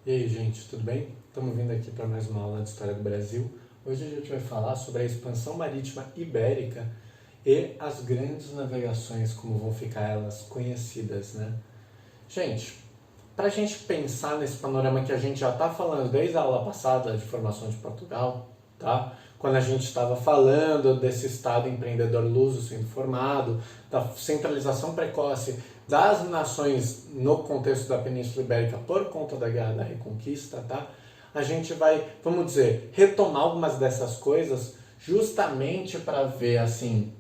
E aí, gente, tudo bem? Estamos vindo aqui para mais uma aula de História do Brasil. Hoje a gente vai falar sobre a expansão marítima ibérica e as grandes navegações, como vão ficar elas conhecidas, né? Gente, para a gente pensar nesse panorama que a gente já está falando desde a aula passada de formação de Portugal, tá? Quando a gente estava falando desse Estado empreendedor luso sendo formado, da centralização precoce das nações no contexto da Península Ibérica por conta da Guerra da Reconquista, tá? A gente vai, vamos dizer, retomar algumas dessas coisas justamente para ver, assim,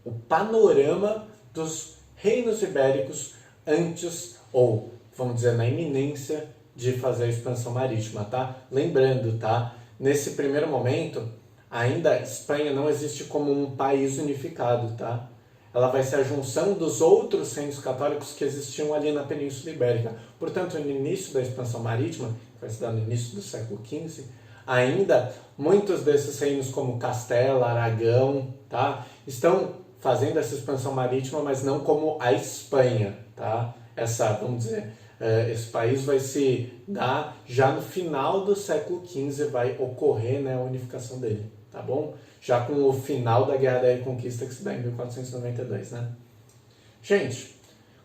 o panorama dos reinos ibéricos antes, ou vamos dizer, na iminência de fazer a expansão marítima, tá? Lembrando, tá? Nesse primeiro momento, ainda a Espanha não existe como um país unificado, tá? Ela vai ser a junção dos outros reinos católicos que existiam ali na Península Ibérica. Portanto, no início da expansão marítima, que vai se dar no início do século XV, ainda muitos desses reinos como Castela, Aragão, tá? Estão fazendo essa expansão marítima, mas não como a Espanha, tá? Vamos dizer, esse país vai se dar já no final do século XV, vai ocorrer, né, a unificação dele, tá bom? Já com o final da Guerra da Reconquista, que se dá em 1492, né? Gente,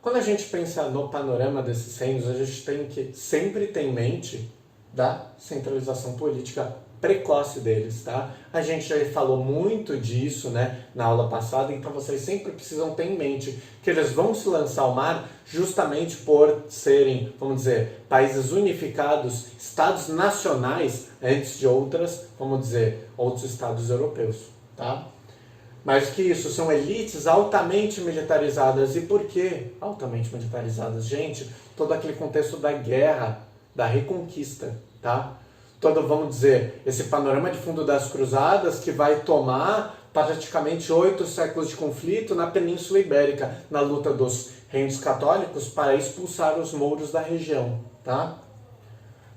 quando a gente pensa no panorama desses reinos, a gente tem que sempre ter em mente da centralização política precoce deles, tá? A gente já falou muito disso, né, na aula passada, então vocês sempre precisam ter em mente que eles vão se lançar ao mar justamente por serem, vamos dizer, países unificados, estados nacionais, antes de vamos dizer, outros estados europeus, tá? Mais que isso, são elites altamente militarizadas. E por que altamente militarizadas? Gente, todo aquele contexto da guerra, da reconquista, tá? Todo, vamos dizer, esse panorama de fundo das cruzadas que vai tomar praticamente 8 séculos de conflito na Península Ibérica, na luta dos reinos católicos para expulsar os mouros da região, tá?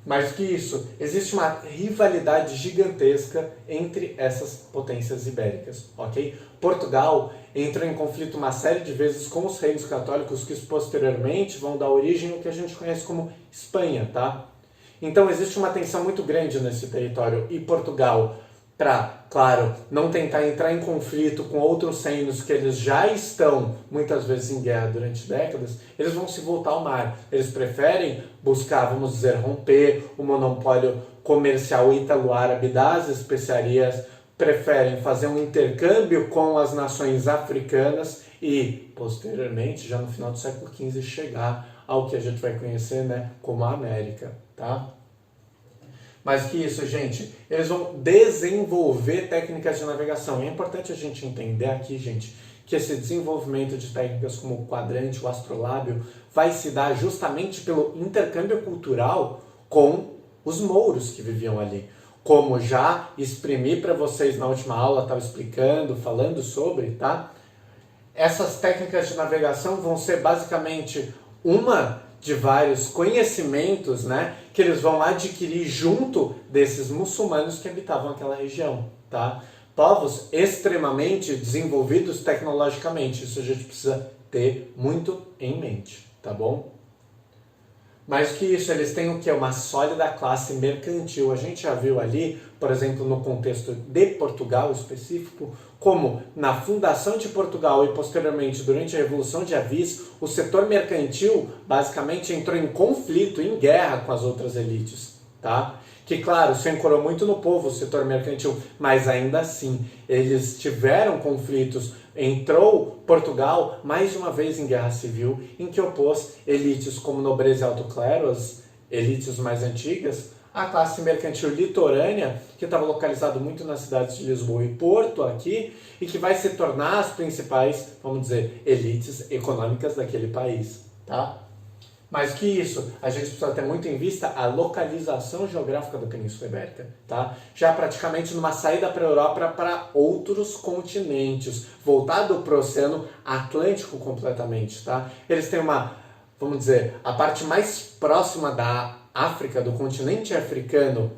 Mais que isso, existe uma rivalidade gigantesca entre essas potências ibéricas, ok? Portugal entrou em conflito uma série de vezes com os reinos católicos que posteriormente vão dar origem ao que a gente conhece como Espanha, tá? Então existe uma tensão muito grande nesse território e Portugal, para, claro, não tentar entrar em conflito com outros reinos que eles já estão muitas vezes em guerra durante décadas, eles vão se voltar ao mar. Eles preferem buscar, vamos dizer, romper o monopólio comercial ítalo-árabe das especiarias, preferem fazer um intercâmbio com as nações africanas e, posteriormente, já no final do século XV, chegar ao que a gente vai conhecer, né, como a América, tá? Mais que isso, gente, eles vão desenvolver técnicas de navegação. E é importante a gente entender aqui, gente, que esse desenvolvimento de técnicas como o quadrante, o astrolábio, vai se dar justamente pelo intercâmbio cultural com os mouros que viviam ali. Como já exprimi para vocês na última aula, estava explicando, falando sobre, tá? Essas técnicas de navegação vão ser basicamente uma de vários conhecimentos, né, que eles vão adquirir junto desses muçulmanos que habitavam aquela região, tá? Povos extremamente desenvolvidos tecnologicamente, isso a gente precisa ter muito em mente, tá bom? Mais que isso, eles têm o que? Uma sólida classe mercantil. A gente já viu ali, por exemplo, no contexto de Portugal específico, como na fundação de Portugal e posteriormente durante a Revolução de Avis, o setor mercantil basicamente entrou em conflito, em guerra com as outras elites, tá? Que, claro, se ancorou muito no povo o setor mercantil, mas ainda assim, eles tiveram conflitos. Entrou Portugal mais de uma vez em guerra civil, em que opôs elites como nobreza e alto clero, as elites mais antigas, à classe mercantil litorânea, que estava localizado muito nas cidades de Lisboa e Porto aqui, e que vai se tornar as principais, vamos dizer, elites econômicas daquele país, tá? Mais que isso, a gente precisa ter muito em vista a localização geográfica da Península Ibérica, tá? Já praticamente numa saída para a Europa para outros continentes, voltado para o Oceano Atlântico completamente, tá? Eles têm vamos dizer, a parte mais próxima da África, do continente africano,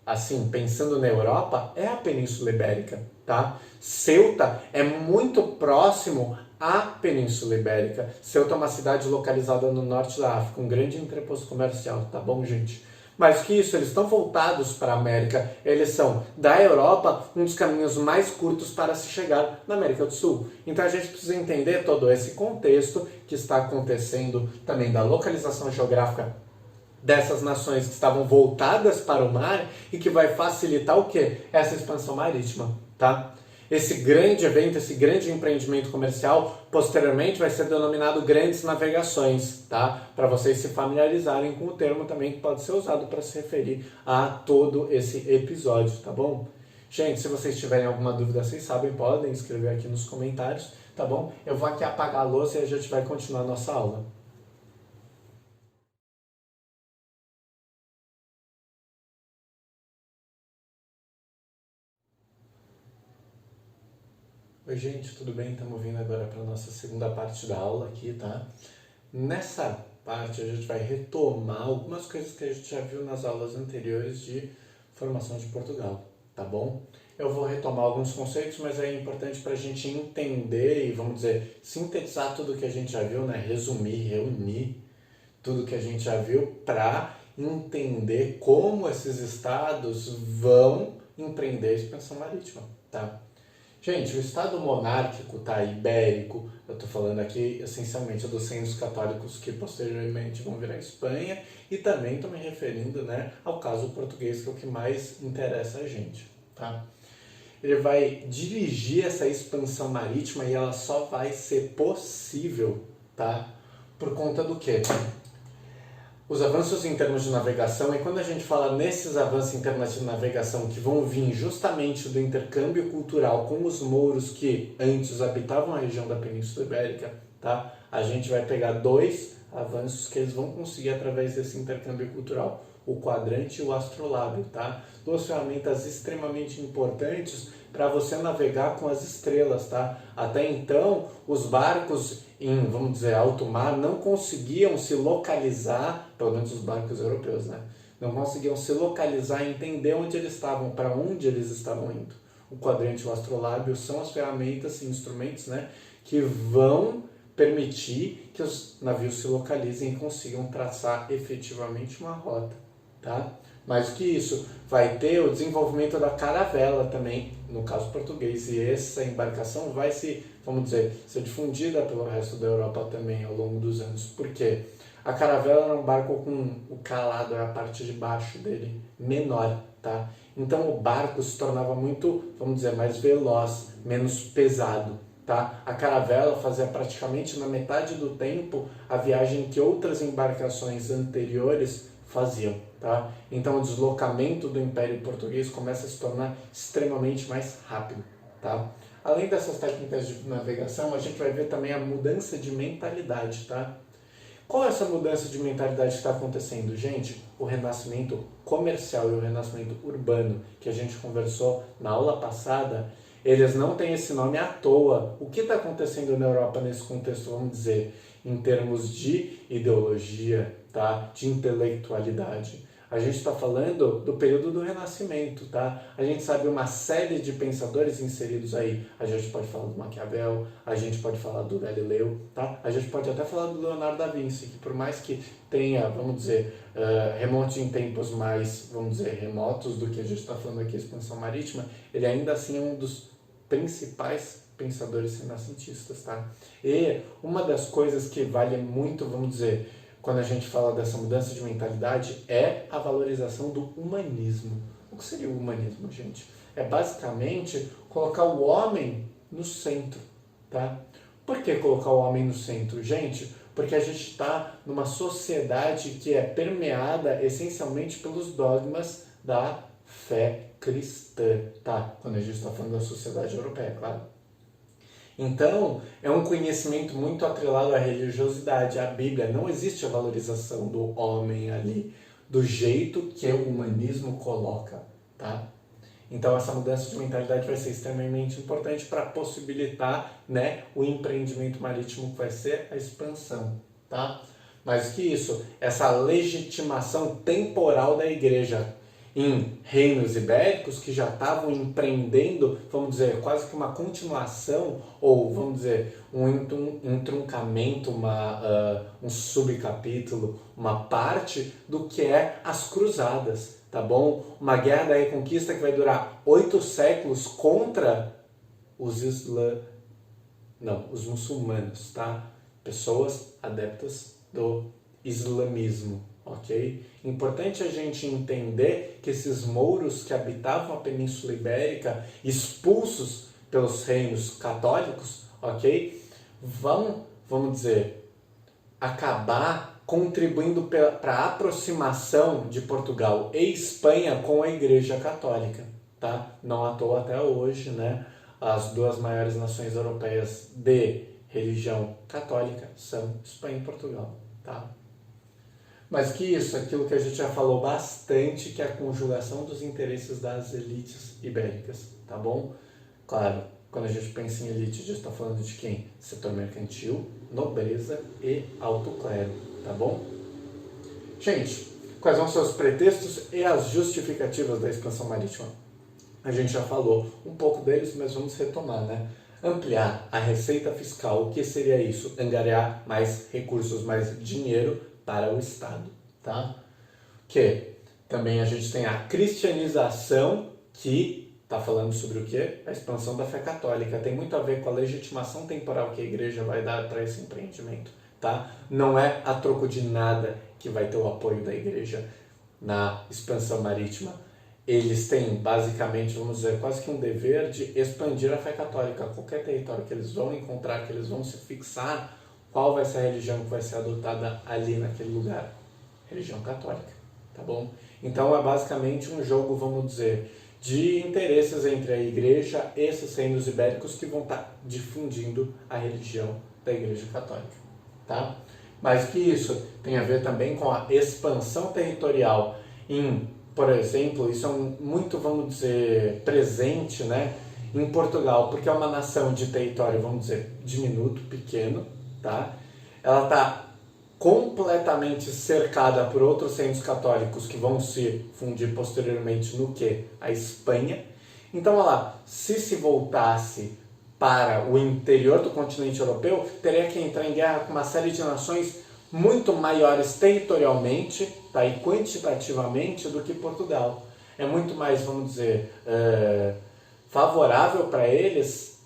assim, pensando na Europa, é a Península Ibérica, tá? Ceuta é muito próximo à Península Ibérica. Ceuta é uma cidade localizada no norte da África, um grande entreposto comercial, tá bom, gente? Mais que isso, eles estão voltados para a América. Eles são, da Europa, um dos caminhos mais curtos para se chegar na América do Sul. Então a gente precisa entender todo esse contexto que está acontecendo também da localização geográfica dessas nações que estavam voltadas para o mar e que vai facilitar o quê? Essa expansão marítima, tá? Esse grande evento, esse grande empreendimento comercial, posteriormente vai ser denominado grandes navegações, tá? Para vocês se familiarizarem com o termo também que pode ser usado para se referir a todo esse episódio, tá bom? Gente, se vocês tiverem alguma dúvida, vocês sabem, podem escrever aqui nos comentários, tá bom? Eu vou aqui apagar a louça e a gente vai continuar a nossa aula. Oi gente, tudo bem? Estamos vindo agora para a nossa segunda parte da aula aqui, tá? Nessa parte a gente vai retomar algumas coisas que a gente já viu nas aulas anteriores de formação de Portugal, tá bom? Eu vou retomar alguns conceitos, mas é importante para a gente entender e, vamos dizer, sintetizar tudo que a gente já viu, né? Resumir, reunir tudo que a gente já viu para entender como esses estados vão empreender a expansão marítima, tá? Gente, o Estado monárquico, tá, ibérico, eu estou falando aqui essencialmente dos reinos católicos que posteriormente vão virar Espanha e também estou me referindo, né, ao caso português, que é o que mais interessa a gente, tá? Ele vai dirigir essa expansão marítima e ela só vai ser possível, tá, por conta do quê? Os avanços em termos de navegação, e quando a gente fala nesses avanços em termos de navegação que vão vir justamente do intercâmbio cultural com os mouros que antes habitavam a região da Península Ibérica, tá? A gente vai pegar dois avanços que eles vão conseguir através desse intercâmbio cultural, o quadrante e o astrolábio, tá? Duas ferramentas extremamente importantes para você navegar com as estrelas, tá? Até então, os barcos em, vamos dizer, alto mar, não conseguiam se localizar, pelo menos os barcos europeus, né? Não conseguiam se localizar e entender onde eles estavam, para onde eles estavam indo. O quadrante e o astrolábio são as ferramentas e instrumentos, né, que vão permitir que os navios se localizem e consigam traçar efetivamente uma rota, tá? Mais do que isso, vai ter o desenvolvimento da caravela também, no caso português, e essa embarcação vai se, vamos dizer, ser difundida pelo resto da Europa também ao longo dos anos. Por quê? A caravela era um barco com o calado, a parte de baixo dele, menor, tá? Então o barco se tornava muito, vamos dizer, mais veloz, menos pesado, tá? A caravela fazia praticamente na metade do tempo a viagem que outras embarcações anteriores faziam, tá? Então o deslocamento do Império Português começa a se tornar extremamente mais rápido, tá? Além dessas técnicas de navegação, a gente vai ver também a mudança de mentalidade, tá? Qual é essa mudança de mentalidade que está acontecendo? Gente, o renascimento comercial e o renascimento urbano, que a gente conversou na aula passada, eles não têm esse nome à toa. O que está acontecendo na Europa nesse contexto, vamos dizer, em termos de ideologia, tá? De intelectualidade? A gente está falando do período do Renascimento, tá? A gente sabe uma série de pensadores inseridos aí. A gente pode falar do Maquiavel, a gente pode falar do Galileu, tá? A gente pode até falar do Leonardo da Vinci, que por mais que tenha, vamos dizer, remonte em tempos mais, vamos dizer, remotos do que a gente está falando aqui, expansão marítima, ele ainda assim é um dos principais pensadores renascentistas, tá? E uma das coisas que vale muito, vamos dizer, quando a gente fala dessa mudança de mentalidade, é a valorização do humanismo. O que seria o humanismo, gente? É basicamente colocar o homem no centro, tá? Por que colocar o homem no centro, gente? Porque a gente está numa sociedade que é permeada essencialmente pelos dogmas da fé cristã, tá? Quando a gente está falando da sociedade europeia, claro. Então, é um conhecimento muito atrelado à religiosidade, à Bíblia. Não existe a valorização do homem ali, do jeito que o humanismo coloca, tá? Então, essa mudança de mentalidade vai ser extremamente importante para possibilitar, né, o empreendimento marítimo, que vai ser a expansão, tá? Mais que isso, essa legitimação temporal da igreja. em reinos ibéricos que já estavam empreendendo, vamos dizer, quase que uma continuação, ou vamos dizer, um entroncamento, um subcapítulo, uma parte do que é as cruzadas, tá bom? Uma guerra da reconquista que vai durar 8 séculos contra os muçulmanos, tá? Pessoas adeptas do islamismo, ok? Importante a gente entender que esses mouros que habitavam a Península Ibérica, expulsos pelos reinos católicos, ok? Vamos dizer, acabar contribuindo para a aproximação de Portugal e Espanha com a Igreja Católica, tá? Não à toa até hoje, né? As duas maiores nações europeias de religião católica são Espanha e Portugal, tá? Mas que isso, aquilo que a gente já falou bastante, que é a conjugação dos interesses das elites ibéricas, tá bom? Claro, quando a gente pensa em elite, a gente está falando de quem? Setor mercantil, nobreza e alto clero, tá bom? Gente, quais são os seus pretextos e as justificativas da expansão marítima? A gente já falou um pouco deles, mas vamos retomar, né? Ampliar a receita fiscal, o que seria isso? Angariar mais recursos, mais dinheiro para o Estado, tá? Que também a gente tem a cristianização, que está falando sobre o quê? A expansão da fé católica. Tem muito a ver com a legitimação temporal que a igreja vai dar para esse empreendimento, tá? Não é a troco de nada que vai ter o apoio da igreja na expansão marítima. Eles têm, basicamente, vamos dizer, quase que um dever de expandir a fé católica. Qualquer território que eles vão encontrar, que eles vão se fixar, qual vai ser a religião que vai ser adotada ali naquele lugar? Religião católica, tá bom? Então é basicamente um jogo, vamos dizer, de interesses entre a igreja e esses reinos ibéricos que vão estar difundindo a religião da igreja católica, tá? Mas que isso tem a ver também com a expansão territorial por exemplo, isso é muito, vamos dizer, presente, né, em Portugal, porque é uma nação de território, vamos dizer, diminuto, pequeno, tá? Ela está completamente cercada por outros reinos católicos que vão se fundir posteriormente no que? A Espanha. Então, olha lá, se voltasse para o interior do continente europeu, teria que entrar em guerra com uma série de nações muito maiores territorialmente, tá, e quantitativamente do que Portugal. É muito mais, vamos dizer, favorável para eles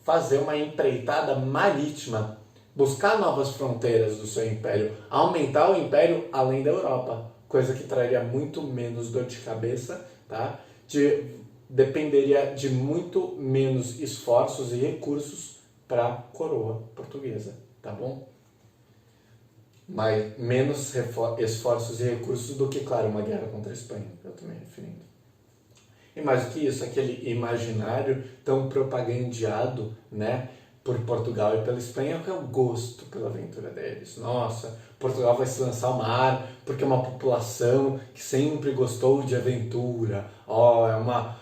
fazer uma empreitada marítima, buscar novas fronteiras do seu império, aumentar o império além da Europa, coisa que traria muito menos dor de cabeça, tá? Dependeria de muito menos esforços e recursos para a coroa portuguesa, tá bom? Mas menos esforços e recursos do que, claro, uma guerra contra a Espanha, eu também referindo. E mais do que isso, aquele imaginário tão propagandeado, né, por Portugal e pela Espanha, que é o gosto pela aventura deles. Nossa, Portugal vai se lançar ao mar porque é uma população que sempre gostou de aventura. É uma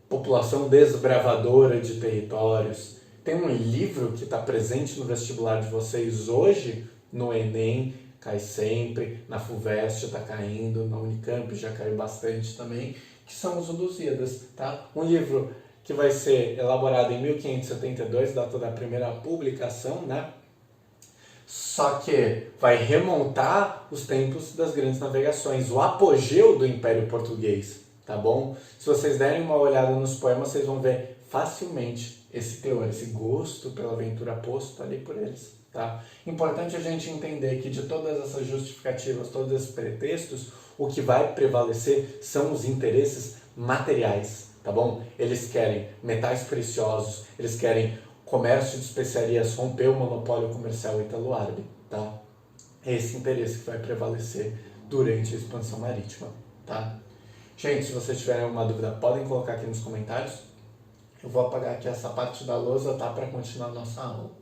população desbravadora de territórios. Tem um livro que está presente no vestibular de vocês hoje, no Enem, cai sempre, na FUVEST está caindo, na Unicamp já caiu bastante também, que são os Lusíadas, tá? Um livro que vai ser elaborado em 1572, data da primeira publicação, né? Só que vai remontar os tempos das grandes navegações, o apogeu do Império Português, tá bom? Se vocês derem uma olhada nos poemas, vocês vão ver facilmente esse teor, esse gosto pela aventura posto ali por eles. Tá? Importante a gente entender que de todas essas justificativas, todos esses pretextos, o que vai prevalecer são os interesses materiais, tá bom? Eles querem metais preciosos, eles querem comércio de especiarias, romper o monopólio comercial ítalo-árabe, tá? É esse interesse que vai prevalecer durante a expansão marítima, tá? Gente, se vocês tiverem alguma dúvida, podem colocar aqui nos comentários. Eu vou apagar aqui essa parte da lousa, tá? Para continuar a nossa aula.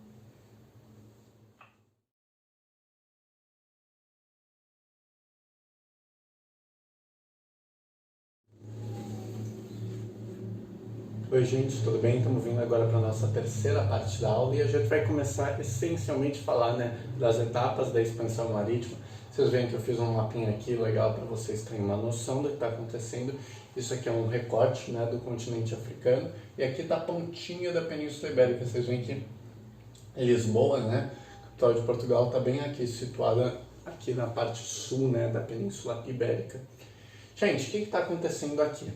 Oi gente, tudo bem? Estamos vindo agora para a nossa terceira parte da aula e a gente vai começar essencialmente a falar, né, das etapas da expansão marítima. Vocês veem que eu fiz um mapinha aqui legal para vocês terem uma noção do que está acontecendo. Isso aqui é um recorte, né, do continente africano. E aqui está a pontinha da Península Ibérica. Vocês veem que Lisboa, né, capital de Portugal, está bem aqui, situada aqui na parte sul, né, da Península Ibérica. Gente, o que está acontecendo aqui?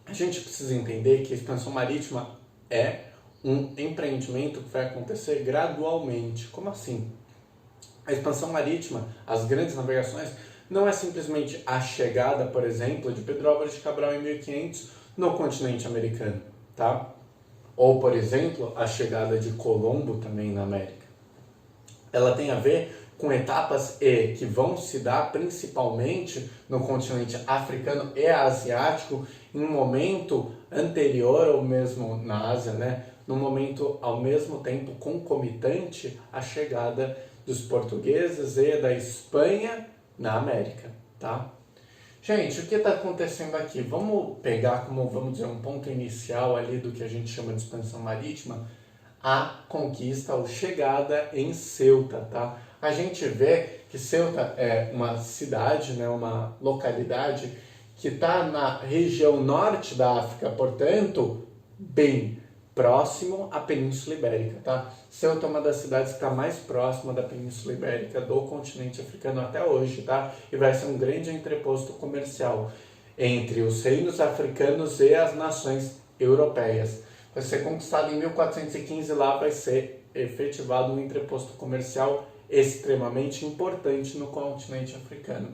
A gente precisa entender que a expansão marítima é um empreendimento que vai acontecer gradualmente. Como assim? A expansão marítima, as grandes navegações, não é simplesmente a chegada, por exemplo, de Pedro Álvares de Cabral em 1500 no continente americano, tá? Ou, por exemplo, a chegada de Colombo também na América. Ela tem a ver com etapas que vão se dar principalmente no continente africano e asiático, em um momento anterior ou mesmo na Ásia, né? Num momento ao mesmo tempo concomitante à chegada dos portugueses e da Espanha na América, tá? Gente, o que está acontecendo aqui? Vamos pegar como, vamos dizer, um ponto inicial ali do que a gente chama de expansão marítima, a conquista ou chegada em Ceuta, tá? A gente vê que Ceuta é uma cidade, né, uma localidade que está na região norte da África, portanto, bem próximo à Península Ibérica, tá? Ceuta é uma das cidades que está mais próxima da Península Ibérica, do continente africano até hoje, tá? E vai ser um grande entreposto comercial entre os reinos africanos e as nações europeias. Vai ser conquistado em 1415, lá vai ser efetivado um entreposto comercial extremamente importante no continente africano.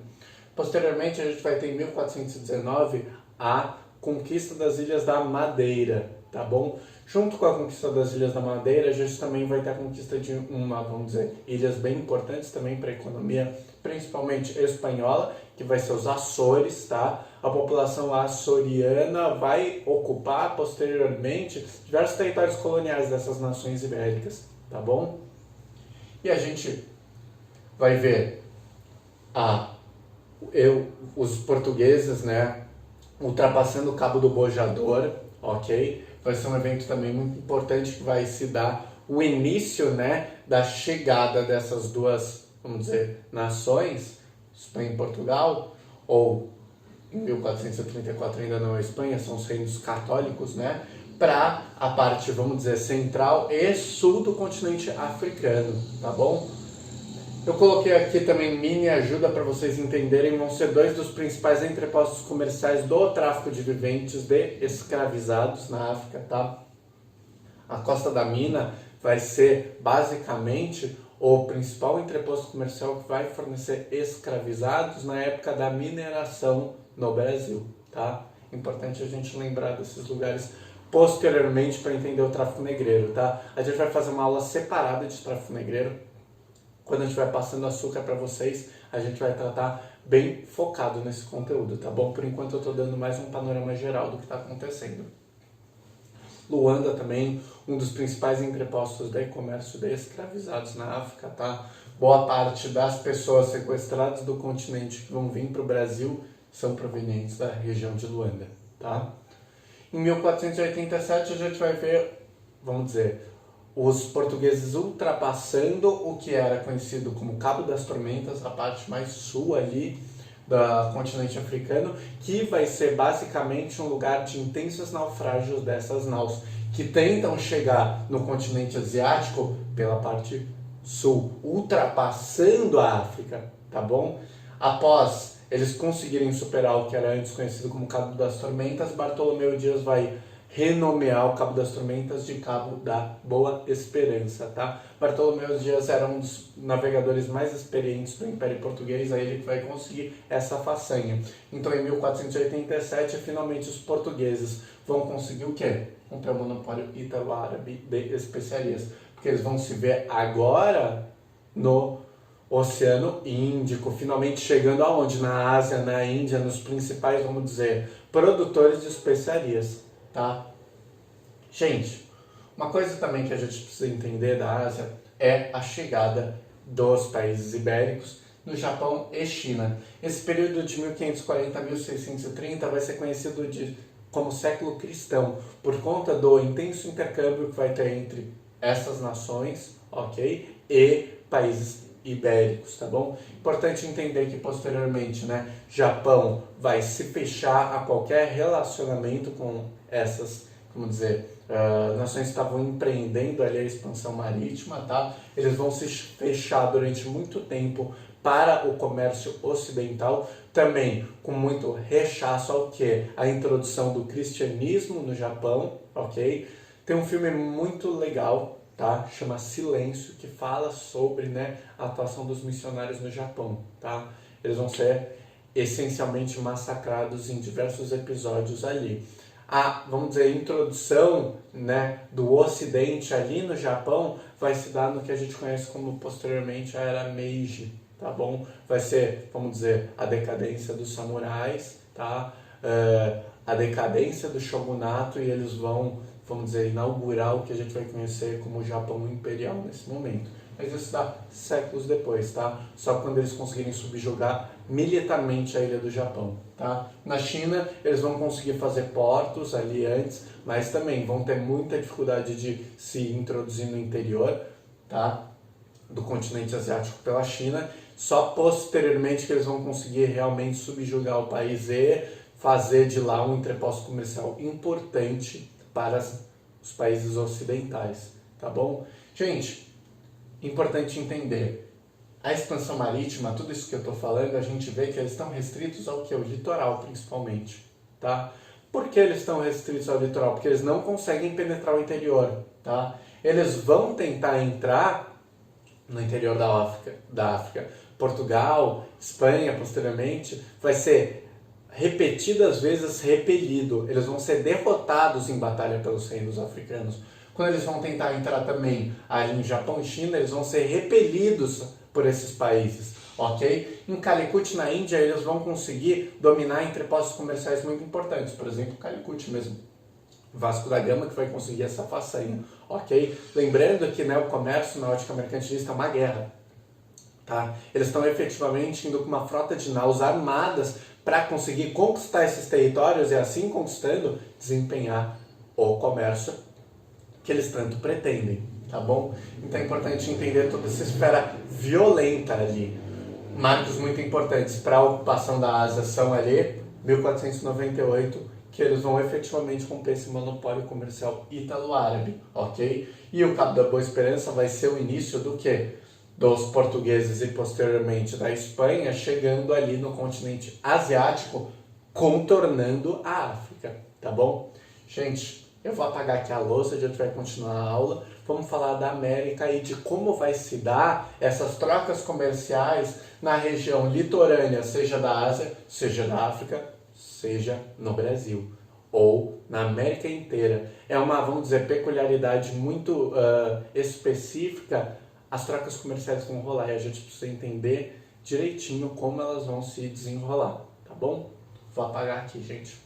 Posteriormente, a gente vai ter em 1419 a conquista das Ilhas da Madeira, tá bom? Junto com a conquista das Ilhas da Madeira, a gente também vai ter a conquista de vamos dizer, ilhas bem importantes também para a economia, principalmente espanhola, que vai ser os Açores, tá? A população açoriana vai ocupar posteriormente diversos territórios coloniais dessas nações ibéricas, tá bom? E a gente vai ver os portugueses, né, ultrapassando o Cabo do Bojador, ok? Vai ser um evento também muito importante que vai se dar o início, né, da chegada dessas duas, vamos dizer, nações, Espanha e Portugal, ou em 1434 ainda não é Espanha, são os reinos católicos, né, para a parte, vamos dizer, central e sul do continente africano, tá bom? Eu coloquei aqui também mini ajuda para vocês entenderem, vão ser dois dos principais entrepostos comerciais do tráfico de viventes de escravizados na África, tá? A Costa da Mina vai ser basicamente o principal entreposto comercial que vai fornecer escravizados na época da mineração no Brasil, tá? Importante a gente lembrar desses lugares posteriormente para entender o tráfico negreiro, tá? A gente vai fazer uma aula separada de tráfico negreiro. Quando a gente vai passando açúcar para vocês, a gente vai tratar bem focado nesse conteúdo, tá bom? Por enquanto eu estou dando mais um panorama geral do que está acontecendo. Luanda também, um dos principais entrepostos de comércio de escravizados na África, tá? Boa parte das pessoas sequestradas do continente que vão vir para o Brasil são provenientes da região de Luanda, tá? Em 1487 a gente vai ver, vamos dizer, os portugueses ultrapassando o que era conhecido como Cabo das Tormentas, a parte mais sul ali do continente africano, que vai ser basicamente um lugar de intensos naufrágios dessas naus, que tentam chegar no continente asiático pela parte sul, ultrapassando a África, tá bom? Após eles conseguirem superar o que era antes conhecido como Cabo das Tormentas, Bartolomeu Dias vai renomear o Cabo das Tormentas de Cabo da Boa Esperança, tá? Bartolomeu Dias era um dos navegadores mais experientes do Império Português, aí ele que vai conseguir essa façanha. Então, em 1487, finalmente os portugueses vão conseguir o quê? Romper o monopólio ítalo-árabe de especiarias, porque eles vão se ver agora no Oceano Índico, finalmente chegando aonde? Na Ásia, na Índia, nos principais, vamos dizer, produtores de especiarias. Tá? Gente, uma coisa também que a gente precisa entender da Ásia é a chegada dos países ibéricos no Japão e China. Esse período de 1540 a 1630 vai ser conhecido como século cristão, por conta do intenso intercâmbio que vai ter entre essas nações, ok? E países ibéricos, tá bom? Importante entender que posteriormente, né, Japão vai se fechar a qualquer relacionamento com essas, como dizer, nações que estavam empreendendo ali a expansão marítima, tá? Eles vão se fechar durante muito tempo para o comércio ocidental, também com muito rechaço ao que? A introdução do cristianismo no Japão, ok? Tem um filme muito legal, tá? Chama Silêncio, que fala sobre, né, a atuação dos missionários no Japão, tá? Eles vão ser essencialmente massacrados em diversos episódios ali. A, vamos dizer, introdução, né, do Ocidente ali no Japão vai se dar no que a gente conhece como posteriormente a Era Meiji, tá bom? Vai ser, vamos dizer, a decadência dos samurais, tá? A decadência do shogunato, e eles vão, vamos dizer, inaugurar o que a gente vai conhecer como o Japão Imperial nesse momento. Mas isso dá séculos depois, tá? Só quando eles conseguirem subjugar militarmente a ilha do Japão, tá? Na China, eles vão conseguir fazer portos ali antes, mas também vão ter muita dificuldade de se introduzir no interior, tá? Do continente asiático pela China. Só posteriormente que eles vão conseguir realmente subjugar o país e fazer de lá um entreposto comercial importante para os países ocidentais, tá bom? Gente, importante entender, a expansão marítima, tudo isso que eu estou falando, a gente vê que eles estão restritos ao que? O litoral, principalmente, tá? Por que eles estão restritos ao litoral? Porque eles não conseguem penetrar o interior, tá? Eles vão tentar entrar no interior da África. Portugal, Espanha, posteriormente, vai ser repetidas vezes repelido. Eles vão ser derrotados em batalha pelos reinos africanos. Quando eles vão tentar entrar também ali em Japão e China, eles vão ser repelidos por esses países, ok? Em Calicut, na Índia, eles vão conseguir dominar entrepostos comerciais muito importantes, por exemplo, Calicut mesmo. Vasco da Gama que vai conseguir essa façanha, ok? Lembrando que, né, o comércio na ótica mercantilista é uma guerra, tá? Eles estão efetivamente indo com uma frota de naus armadas para conseguir conquistar esses territórios e assim conquistando, desempenhar o comércio que eles tanto pretendem, tá bom? Então é importante entender toda essa esfera violenta ali. Marcos muito importantes para a ocupação da Ásia são ali 1498, que eles vão efetivamente romper esse monopólio comercial ítalo-árabe, ok? E o Cabo da Boa Esperança vai ser o início do quê? Dos portugueses e posteriormente da Espanha chegando ali no continente asiático, contornando a África, tá bom? Gente, eu vou apagar aqui a louça, a gente vai continuar a aula. Vamos falar da América e de como vai se dar essas trocas comerciais na região litorânea, seja da Ásia, seja da África, seja no Brasil ou na América inteira. É uma, vamos dizer, peculiaridade muito específica. As trocas comerciais vão rolar e a gente precisa entender direitinho como elas vão se desenrolar, tá bom? Vou apagar aqui, gente.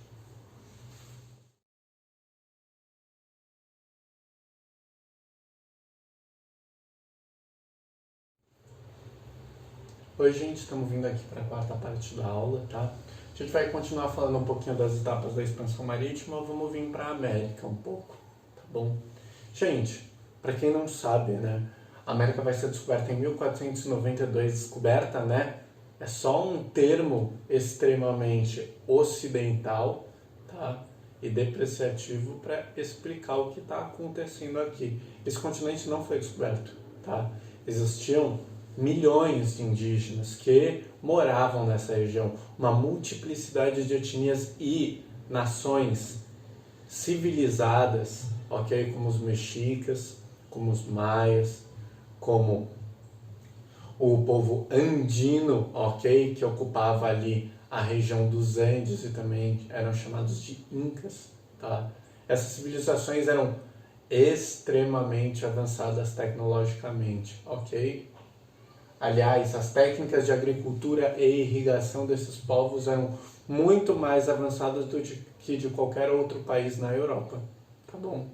Oi, gente, estamos vindo aqui para a quarta parte da aula, tá? A gente vai continuar falando um pouquinho das etapas da expansão marítima, vamos vir para a América um pouco, tá bom? Gente, para quem não sabe, né, a América vai ser descoberta em 1492, descoberta, né? É só um termo extremamente ocidental, tá? E depreciativo para explicar o que está acontecendo aqui. Esse continente não foi descoberto, tá? Existiam milhões de indígenas que moravam nessa região, uma multiplicidade de etnias e nações civilizadas, ok? Como os mexicas, como os maias, como o povo andino, ok? Que ocupava ali a região dos Andes e também eram chamados de incas, tá? Essas civilizações eram extremamente avançadas tecnologicamente, ok? Aliás, as técnicas de agricultura e irrigação desses povos eram muito mais avançadas do que de qualquer outro país na Europa, tá bom?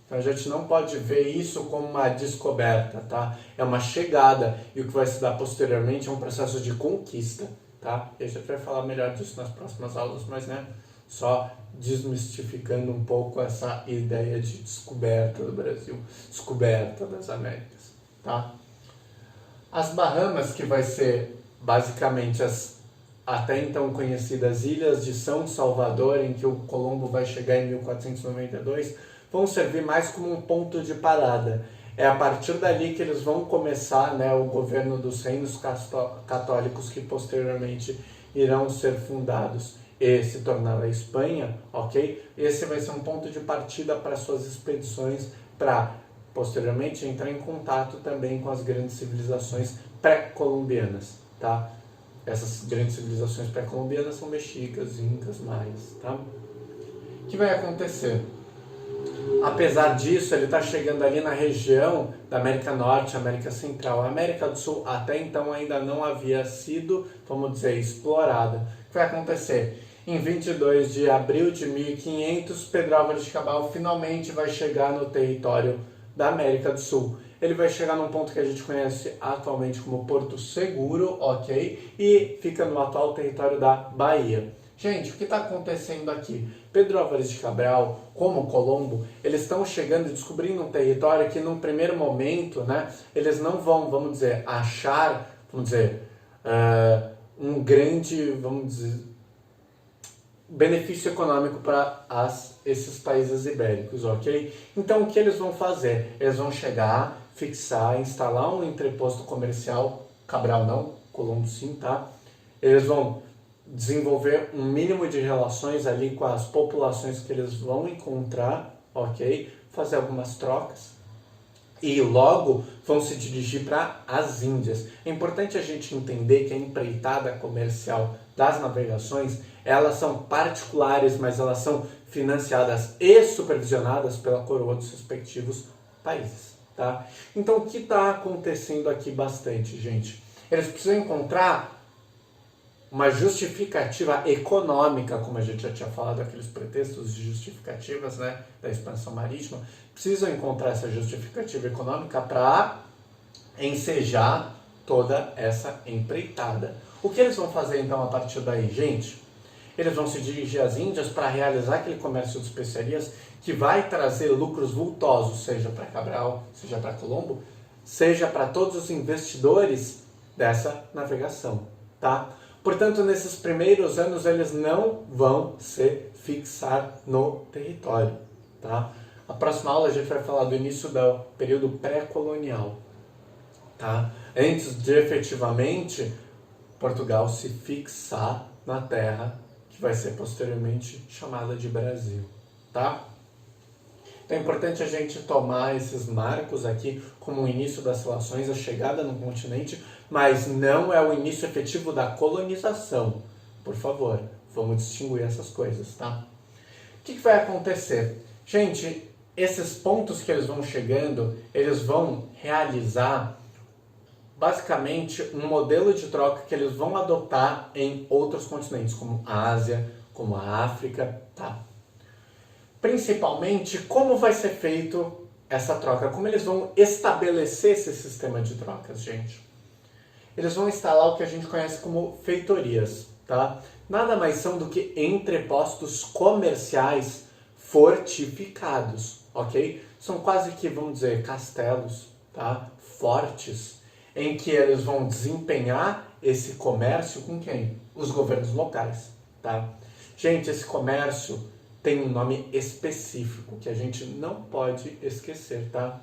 Então a gente não pode ver isso como uma descoberta, tá? É uma chegada e o que vai se dar posteriormente é um processo de conquista, tá? E a gente vai falar melhor disso nas próximas aulas, mas, né, só desmistificando um pouco essa ideia de descoberta do Brasil, descoberta das Américas, tá? As Bahamas, que vai ser basicamente as até então conhecidas Ilhas de São Salvador, em que o Colombo vai chegar em 1492, vão servir mais como um ponto de parada. É a partir dali que eles vão começar, né, o governo dos reinos católicos que posteriormente irão ser fundados e se tornar a Espanha, ok? Esse vai ser um ponto de partida para suas expedições, para posteriormente entrar em contato também com as grandes civilizações pré-colombianas, tá? Essas grandes civilizações pré-colombianas são mexicas, incas, maias, tá? O que vai acontecer? Apesar disso, ele está chegando ali na região da América Norte, América Central. A América do Sul até então ainda não havia sido, vamos dizer, explorada. O que vai acontecer? Em 22 de abril de 1500, Pedro Álvares de Cabral finalmente vai chegar no território da América do Sul. Ele vai chegar num ponto que a gente conhece atualmente como Porto Seguro, ok? E fica no atual território da Bahia. Gente, o que está acontecendo aqui? Pedro Álvares de Cabral, como Colombo, eles estão chegando e descobrindo um território que, num primeiro momento, né, eles não vão, vamos dizer, achar, vamos dizer, um grande, vamos dizer, benefício econômico para esses países ibéricos, ok? Então, o que eles vão fazer? Eles vão chegar, fixar, instalar um entreposto comercial, Cabral não, Colombo sim, tá? Eles vão desenvolver um mínimo de relações ali com as populações que eles vão encontrar, ok? Fazer algumas trocas e logo vão se dirigir para as Índias. É importante a gente entender que a empreitada comercial das navegações, elas são particulares, mas elas são financiadas e supervisionadas pela coroa dos respectivos países, tá? Então, o que está acontecendo aqui bastante, gente? Eles precisam encontrar uma justificativa econômica, como a gente já tinha falado, aqueles pretextos de justificativas, né, da expansão marítima, precisam encontrar essa justificativa econômica para ensejar toda essa empreitada. O que eles vão fazer então a partir daí, gente? Eles vão se dirigir às Índias para realizar aquele comércio de especiarias que vai trazer lucros vultosos, seja para Cabral, seja para Colombo, seja para todos os investidores dessa navegação, tá? Portanto, nesses primeiros anos, eles não vão se fixar no território, tá? Na próxima aula, a gente vai falar do início do período pré-colonial, tá? Antes de, efetivamente, Portugal se fixar na terra que vai ser posteriormente chamada de Brasil, tá? Então é importante a gente tomar esses marcos aqui como o início das relações, a chegada no continente, mas não é o início efetivo da colonização. Por favor, vamos distinguir essas coisas, tá? O que vai acontecer? Gente, esses pontos que eles vão chegando, eles vão realizar basicamente um modelo de troca que eles vão adotar em outros continentes, como a Ásia, como a África, tá? Principalmente, como vai ser feito essa troca? Como eles vão estabelecer esse sistema de trocas, gente? Eles vão instalar o que a gente conhece como feitorias, tá? Nada mais são do que entrepostos comerciais fortificados, ok? São quase que, vamos dizer, castelos, tá? Fortes, em que eles vão desempenhar esse comércio com quem? Os governos locais, tá? Gente, esse comércio tem um nome específico que a gente não pode esquecer, tá?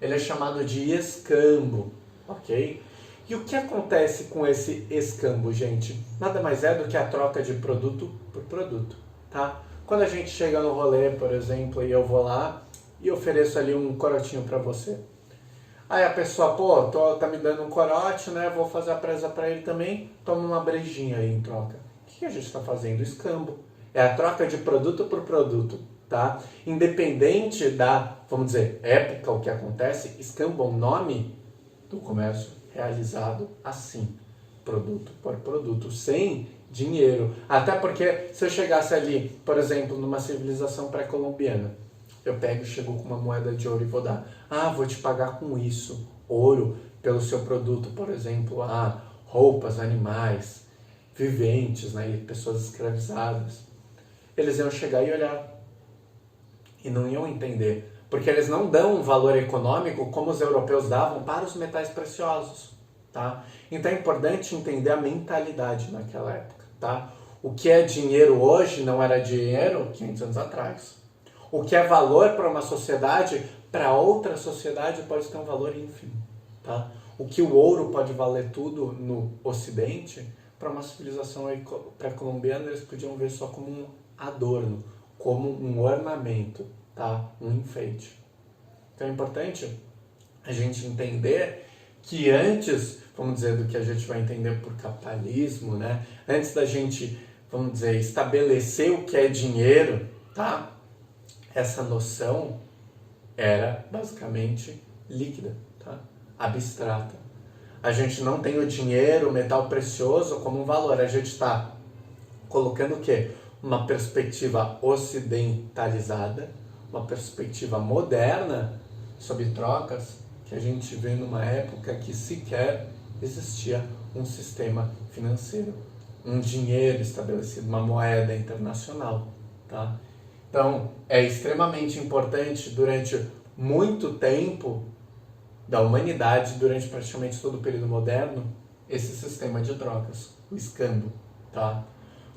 Ele é chamado de escambo, ok? E o que acontece com esse escambo, gente? Nada mais é do que a troca de produto por produto, tá? Quando a gente chega no rolê, por exemplo, e eu vou lá e ofereço ali um corotinho para você. Aí a pessoa, pô, tá me dando um corote, né? Vou fazer a presa para ele também, toma uma brejinha aí em troca. O que a gente está fazendo? Escambo. É a troca de produto por produto, tá? Independente da, vamos dizer, época, o que acontece, escambo é o nome do comércio realizado assim, produto por produto, sem dinheiro. Até porque se eu chegasse ali, por exemplo, numa civilização pré-colombiana, eu chego com uma moeda de ouro e vou dar, vou te pagar com isso, ouro, pelo seu produto, por exemplo, roupas, animais, viventes, né, pessoas escravizadas. Eles iam chegar e olhar e não iam entender, porque eles não dão um valor econômico como os europeus davam para os metais preciosos, tá? Então é importante entender a mentalidade naquela época, tá? O que é dinheiro hoje não era dinheiro 500 anos atrás. O que é valor para uma sociedade, para outra sociedade pode ter um valor ínfimo, tá? O que o ouro pode valer tudo no Ocidente, para uma civilização pré-colombiana eles podiam ver só como um adorno, como um ornamento, tá? Um enfeite. Então é importante a gente entender que antes, vamos dizer, do que a gente vai entender por capitalismo, né? Antes da gente, vamos dizer, estabelecer o que é dinheiro, tá? Essa noção era basicamente líquida, tá? Abstrata. A gente não tem o dinheiro, o metal precioso como um valor. A gente está colocando o quê? Uma perspectiva ocidentalizada, uma perspectiva moderna sobre trocas, que a gente vê numa época que sequer existia um sistema financeiro, um dinheiro estabelecido, uma moeda internacional, tá? Então, é extremamente importante durante muito tempo da humanidade, durante praticamente todo o período moderno, esse sistema de trocas, o escambo, tá?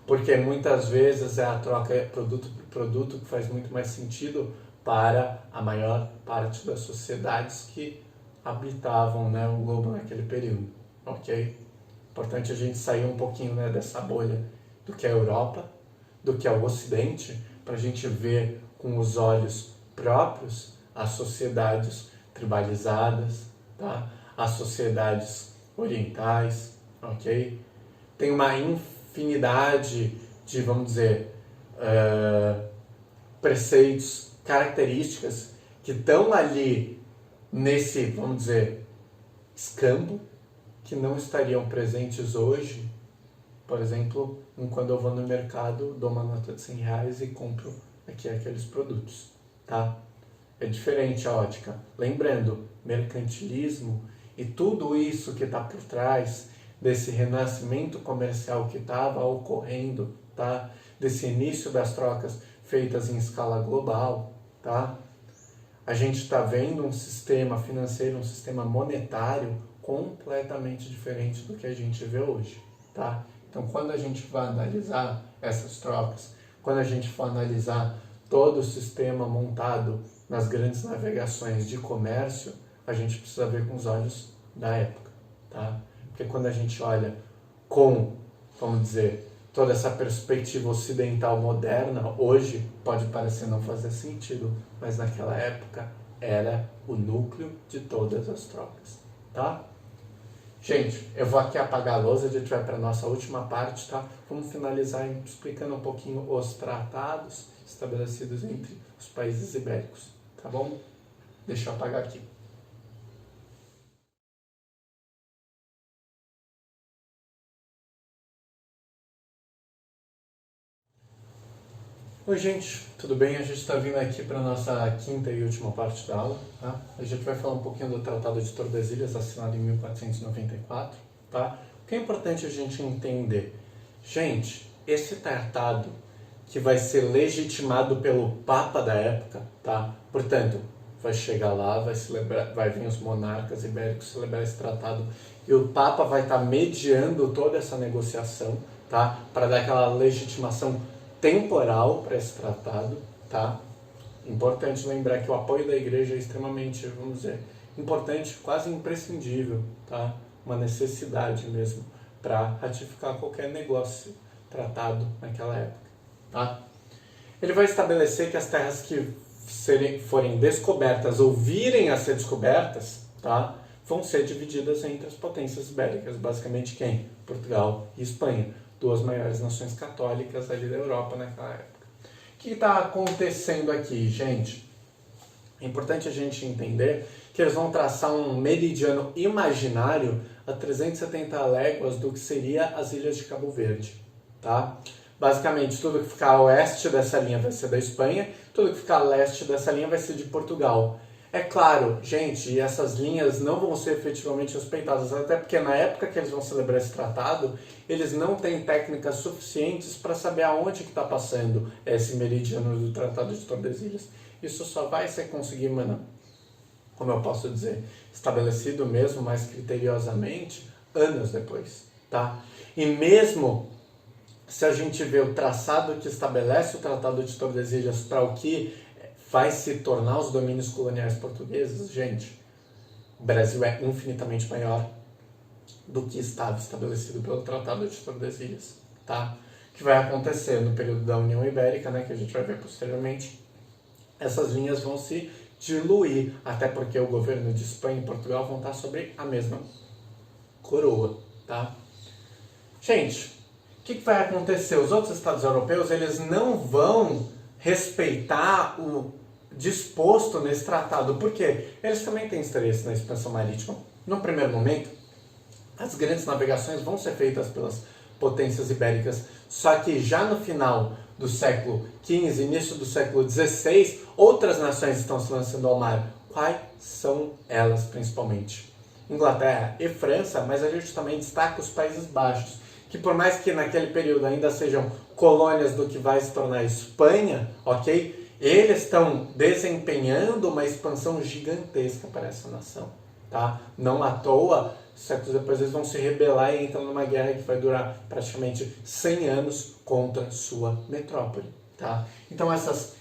Porque muitas vezes é a troca produto por produto que faz muito mais sentido para a maior parte das sociedades que habitavam, né, o globo naquele período, ok? Importante a gente sair um pouquinho, né, dessa bolha do que é a Europa, do que é o Ocidente, para a gente ver com os olhos próprios as sociedades tribalizadas, tá? As sociedades orientais, ok? Tem uma infinidade de, vamos dizer, preceitos, características que estão ali nesse, vamos dizer, escambo, que não estariam presentes hoje. Por exemplo, quando eu vou no mercado, dou uma nota de R$100 e compro aqui aqueles produtos, tá? É diferente a ótica. Lembrando, mercantilismo e tudo isso que está por trás desse renascimento comercial que estava ocorrendo, tá? Desse início das trocas feitas em escala global, tá? A gente está vendo um sistema financeiro, um sistema monetário completamente diferente do que a gente vê hoje, tá? Então, quando a gente vai analisar essas trocas, quando a gente for analisar todo o sistema montado nas grandes navegações de comércio, a gente precisa ver com os olhos da época, tá? Porque quando a gente olha com, vamos dizer, toda essa perspectiva ocidental moderna, hoje pode parecer não fazer sentido, mas naquela época era o núcleo de todas as trocas, tá? Gente, eu vou aqui apagar a lousa, a gente vai para a nossa última parte, tá? Vamos finalizar explicando um pouquinho os tratados estabelecidos entre os países ibéricos, tá bom? Deixa eu apagar aqui. Oi, gente, tudo bem? A gente está vindo aqui para a nossa quinta e última parte da aula, tá? A gente vai falar um pouquinho do Tratado de Tordesilhas, assinado em 1494, tá? O que é importante a gente entender? Gente, esse tratado que vai ser legitimado pelo Papa da época, tá? Portanto, vai chegar lá, vai vir os monarcas ibéricos celebrar esse tratado e o Papa vai estar mediando toda essa negociação, tá? Para dar aquela legitimação temporal para esse tratado, tá? Importante lembrar que o apoio da igreja é extremamente, vamos dizer, importante, quase imprescindível, tá? Uma necessidade mesmo para ratificar qualquer negócio tratado naquela época, tá? Ele vai estabelecer que as terras que forem descobertas ou virem a ser descobertas, tá? Vão ser divididas entre as potências ibéricas, basicamente quem? Portugal e Espanha, duas maiores nações católicas ali da Europa naquela época. O que está acontecendo aqui, gente? É importante a gente entender que eles vão traçar um meridiano imaginário a 370 léguas do que seria as ilhas de Cabo Verde, tá? Basicamente, tudo que ficar a oeste dessa linha vai ser da Espanha, tudo que ficar a leste dessa linha vai ser de Portugal. É claro, gente, essas linhas não vão ser efetivamente respeitadas, até porque na época que eles vão celebrar esse tratado, eles não têm técnicas suficientes para saber aonde que está passando esse meridiano do Tratado de Tordesilhas. Isso só vai ser conseguido, como eu posso dizer, estabelecido mesmo mais criteriosamente anos depois, tá? E mesmo se a gente vê o traçado que estabelece o Tratado de Tordesilhas para o que vai se tornar os domínios coloniais portugueses, gente, o Brasil é infinitamente maior do que estava estabelecido pelo Tratado de Tordesilhas, tá? O que vai acontecer no período da União Ibérica, né, que a gente vai ver posteriormente, essas linhas vão se diluir, até porque o governo de Espanha e Portugal vão estar sobre a mesma coroa, tá? Gente, o que vai acontecer? Os outros estados europeus, eles não vão respeitar o disposto nesse tratado. Por quê? Eles também têm interesse na expansão marítima. No primeiro momento, as grandes navegações vão ser feitas pelas potências ibéricas, só que já no final do século XV, início do século XVI, outras nações estão se lançando ao mar. Quais são elas, principalmente? Inglaterra e França, mas a gente também destaca os Países Baixos, que por mais que naquele período ainda sejam colônias do que vai se tornar a Espanha, ok? Eles estão desempenhando uma expansão gigantesca para essa nação, tá? Não à toa, séculos depois eles vão se rebelar e entram numa guerra que vai durar praticamente 100 anos contra sua metrópole, tá? Então essas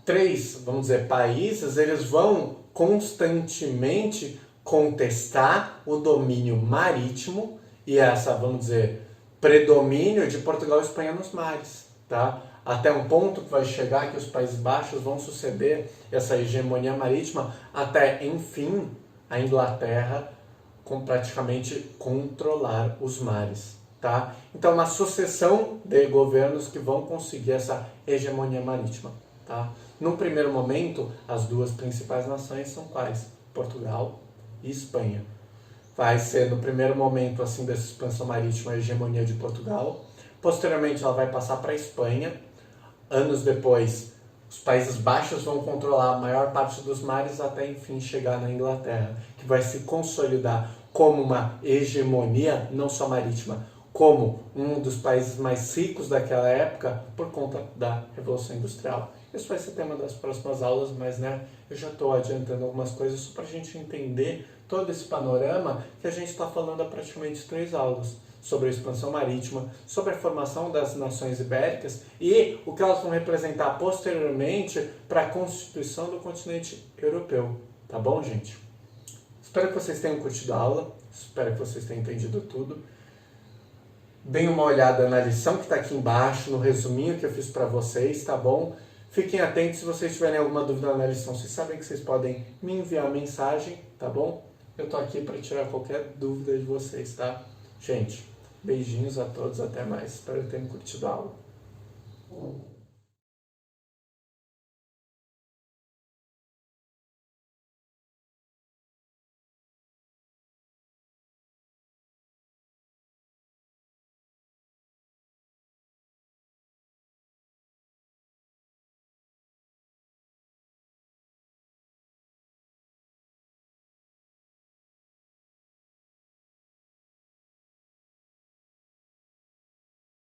três, vamos dizer, países, eles vão constantemente contestar o domínio marítimo e essa, vamos dizer, predomínio de Portugal e Espanha nos mares, tá? Até um ponto que vai chegar que os Países Baixos vão suceder essa hegemonia marítima até, enfim, a Inglaterra com praticamente controlar os mares, tá? Então, uma sucessão de governos que vão conseguir essa hegemonia marítima, tá? No primeiro momento, as duas principais nações são quais? Portugal e Espanha. Vai ser, no primeiro momento, assim, dessa expansão marítima, a hegemonia de Portugal. Posteriormente, ela vai passar para a Espanha. Anos depois, os Países Baixos vão controlar a maior parte dos mares até, enfim, chegar na Inglaterra, que vai se consolidar como uma hegemonia, não só marítima, como um dos países mais ricos daquela época por conta da Revolução Industrial. Isso vai ser tema das próximas aulas, mas né, eu já estou adiantando algumas coisas só para a gente entender todo esse panorama que a gente está falando há praticamente 3 aulas, sobre a expansão marítima, sobre a formação das nações ibéricas e o que elas vão representar posteriormente para a constituição do continente europeu. Tá bom, gente? Espero que vocês tenham curtido a aula, espero que vocês tenham entendido tudo. Deem uma olhada na lição que está aqui embaixo, no resuminho que eu fiz para vocês, tá bom? Fiquem atentos, se vocês tiverem alguma dúvida na lição, vocês sabem que vocês podem me enviar mensagem, tá bom? Eu tô aqui para tirar qualquer dúvida de vocês, tá? Gente, beijinhos a todos, até mais. Espero que tenham curtido a aula.